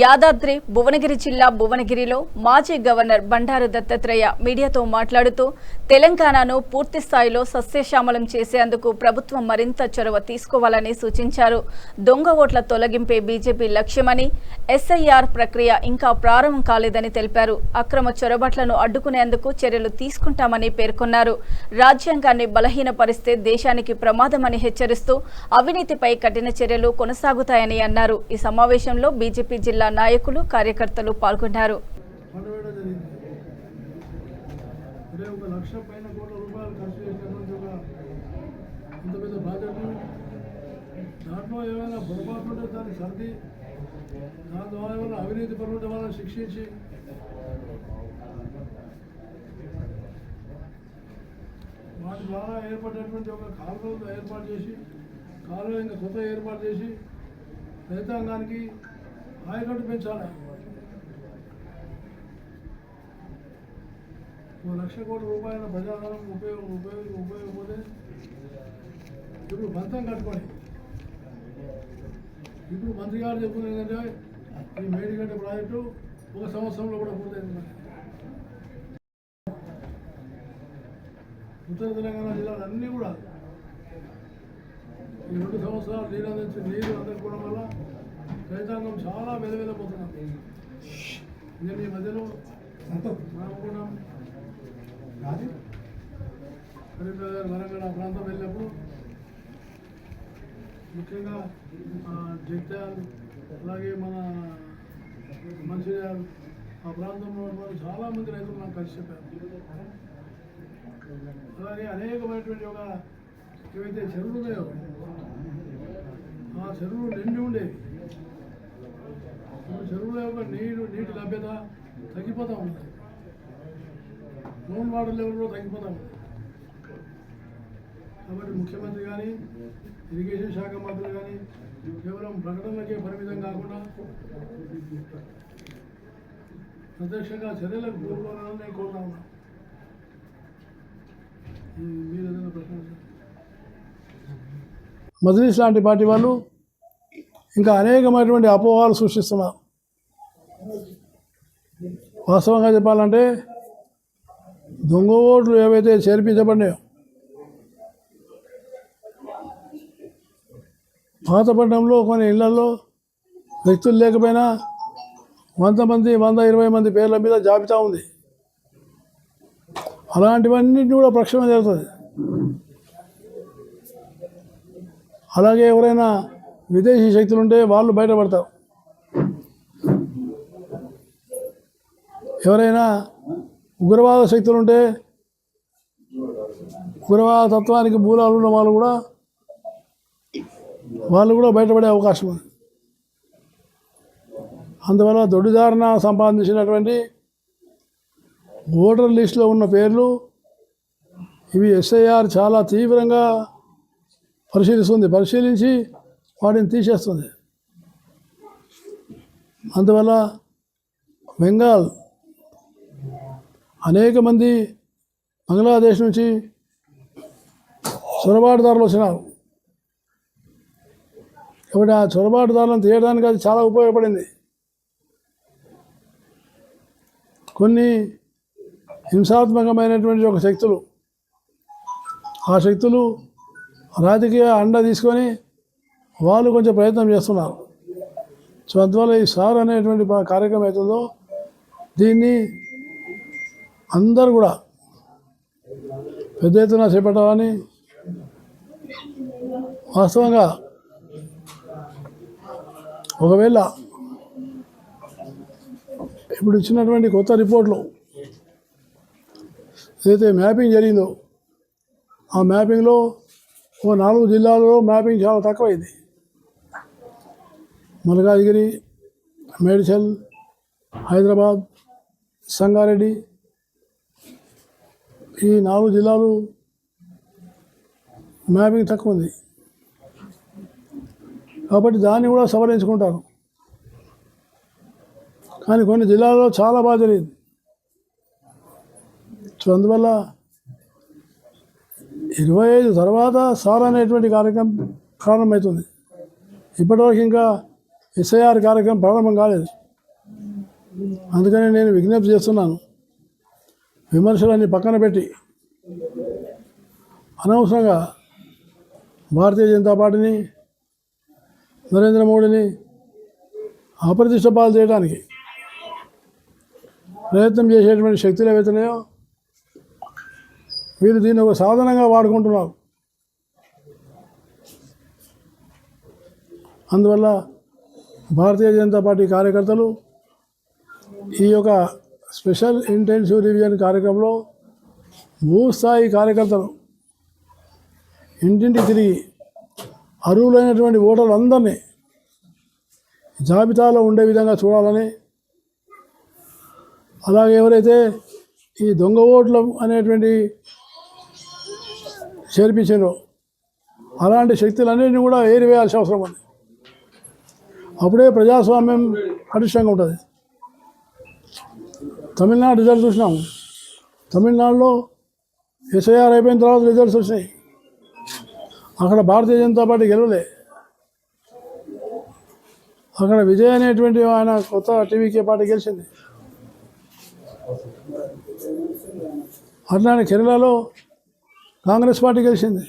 యాదాద్రి భువనగిరి జిల్లా భువనగిరిలో మాజీ గవర్నర్ బండారు దత్తాత్రేయ మీడియాతో మాట్లాడుతూ తెలంగాణను పూర్తి స్థాయిలో సస్యశ్యామలం చేసేందుకు ప్రభుత్వం మరింత చొరవ తీసుకోవాలని సూచించారు. దొంగ ఓట్ల తొలగింపే బీజేపీ లక్ష్యమని, ఎస్ఐఆర్ ప్రక్రియ ఇంకా ప్రారంభం కాలేదని తెలిపారు. అక్రమ చొరబాట్లను అడ్డుకునేందుకు చర్యలు తీసుకుంటామని పేర్కొన్నారు. రాజ్యాంగాన్ని బలహీనపరిస్తే దేశానికి ప్రమాదమని హెచ్చరిస్తూ అవినీతిపై కఠిన చర్యలు కొనసాగుతాయని అన్నారు. ఈ సమావేశంలో బీజేపీ జిల్లా నాయకులు, కార్యకర్తలు పాల్గొన్నారు. అవినీతి పరుల వాళ్ళని శిక్షించి వాటి ద్వారా ఏర్పడినటువంటి ఒక కాలువలు ఏర్పాటు చేసి ఇంకా కొత్త ఏర్పాటు చేసి రైతాంగానికి ఆయకట్టు పెంచాలి. 1,00,000 కోట్ల రూపాయల ప్రజాధనం ఉపయోగపోతే ఇప్పుడు బంతం కట్టుకొని ఇప్పుడు మంత్రి గారు చెప్తుంది ఏంటంటే ఈ మేడిగడ్డ ప్రాజెక్టు 1 సంవత్సరంలో కూడా పూర్తయింది. ఉత్తర తెలంగాణ జిల్లాలు అన్నీ కూడా ఈ 2 సంవత్సరాలు నీరు అందకపోవడం వల్ల రైతాంగం చాలా వెలవెలపోతున్నాం. నేను ఈ మధ్యలో రామగుండం, కరీంనగర్, వరంగల్ ఆ ప్రాంతం వెళ్ళినప్పుడు ముఖ్యంగా జగిత్యాల, అలాగే మన మంచిర్యాల ఆ ప్రాంతంలో చాలామంది రైతులు నాకు కలిసి చెప్పారు. అలాగే అనేకమైనటువంటి ఒక ఏవైతే చెరువులు ఉన్నాయో ఆ చెరువులు నిండి ఉండేవి. చెరువుల యొక్క నీటి లభ్యత తగ్గిపోతూ ఉంది. గ్రౌండ్ వాటర్ లెవెల్ కూడా తగ్గిపోతూ ఉంది. కాబట్టి ముఖ్యమంత్రి కానీ, ఇరిగేషన్ శాఖ మంత్రులు కానీ కేవలం ప్రకటనలకే పరిమితం కాకుండా ప్రత్యక్షంగా చర్యలకు పూర్వకాలని నేను కోరుతా ఉన్నా. మీరు ఏదైనా ప్రశ్న మజ్లిస్ లాంటి పార్టీ వాళ్ళు ఇంకా అనేకమైనటువంటి అపోహలు సృష్టిస్తున్నారు. వాస్తవంగా చెప్పాలంటే దొంగ ఓట్లు ఏవైతే చేర్పించబడినాయో పాతపట్నంలో కొన్ని ఇళ్లలో వ్యక్తులు లేకపోయినా 100 మంది 120 మంది పేర్ల మీద జాబితా ఉంది. అలాంటివన్నింటినీ కూడా ప్రక్షాళన జరుగుతుంది. అలాగే ఎవరైనా విదేశీ శక్తులు ఉంటే వాళ్ళు బయటపడతారు. ఎవరైనా ఉగ్రవాద శక్తులు ఉంటే ఉగ్రవాద తత్వానికి మూలాలు ఉన్న వాళ్ళు కూడా బయటపడే అవకాశం ఉంది. అందువల్ల దొడ్డిదారిన సంపాదించినటువంటి ఓటర్ లిస్టులో ఉన్న పేర్లు ఇవి ఎస్ఐఆర్ చాలా తీవ్రంగా పరిశీలించి వాటిని తీసేస్తుంది. అందువల్ల బెంగాల్ అనేక మంది బంగ్లాదేశ్ నుంచి చొరబాటుదారులు వచ్చినారు. కాబట్టి ఆ చొరబాటుదారులను తీయడానికి అది చాలా ఉపయోగపడింది. కొన్ని హింసాత్మకమైనటువంటి ఒక శక్తులు, ఆ శక్తులు రాజకీయ అండ తీసుకొని వాళ్ళు కొంచెం ప్రయత్నం చేస్తున్నారు. సో అందువల్ల ఈ సార్ అనేటువంటి కార్యక్రమం అవుతుందో దీన్ని అందరూ కూడా పెద్ద ఎత్తున చేపట్టాలని, వాస్తవంగా ఒకవేళ ఇప్పుడు ఇచ్చినటువంటి కొత్త రిపోర్ట్లు ఏదైతే మ్యాపింగ్ జరిగిందో ఆ మ్యాపింగ్లో 4 జిల్లాల్లో మ్యాపింగ్ చాలా తక్కువైంది. మల్కాజ్గిరి, మేడ్చల్, హైదరాబాద్, సంగారెడ్డి ఈ 4 జిల్లాలు మ్యాపింగ్ తక్కువ ఉంది. కాబట్టి దాన్ని కూడా సవరించుకుంటారు. కానీ కొన్ని జిల్లాల్లో చాలా బాగా జరిగింది. సో అందువల్ల 25 తర్వాత సార్ అనేటువంటి కార్యక్రమం ప్రారంభమవుతుంది. ఇప్పటివరకు ఇంకా ఎస్ఐఆర్ కార్యక్రమం ప్రారంభం కాలేదు. అందుకని నేను విజ్ఞప్తి చేస్తున్నాను, విమర్శలన్నీ పక్కన పెట్టి అనవసరంగా భారతీయ జనతా పార్టీని, నరేంద్ర మోడీని అప్రతిష్ట పాలు చేయడానికి ప్రయత్నం చేసేటువంటి శక్తులు ఏవైతున్నాయో వీళ్ళు దీన్ని ఒక సాధనంగా వాడుకుంటున్నారు. అందువల్ల భారతీయ జనతా పార్టీ కార్యకర్తలు ఈ యొక్క స్పెషల్ ఇంటెన్సివ్ రివిజన్ కార్యక్రమంలో భూస్థాయి కార్యకర్తలు ఇంటింటికి తిరిగి అర్హులైనటువంటి ఓటర్లు అందరినీ జాబితాలో ఉండే విధంగా చూడాలని, అలాగే ఎవరైతే ఈ దొంగ ఓట్లు అనేటువంటి చేర్పించారో అలాంటి శక్తులన్నింటినీ కూడా ఏరివేయాల్సిన అవసరం ఉంది. అప్పుడే ప్రజాస్వామ్యం పటిష్టంగా ఉంటుంది. తమిళనాడు రిజల్ట్స్ చూసినాము. తమిళనాడులో ఎస్ఐఆర్ అయిపోయిన తర్వాత రిజల్ట్స్ వచ్చినాయి. అక్కడ భారతీయ జనతా పార్టీ గెలవలే. అక్కడ విజయ్ అనేటువంటి ఆయన కొత్త టీవీకే పార్టీ గెలిచింది. అట్లానే కేరళలో కాంగ్రెస్ పార్టీ గెలిచింది.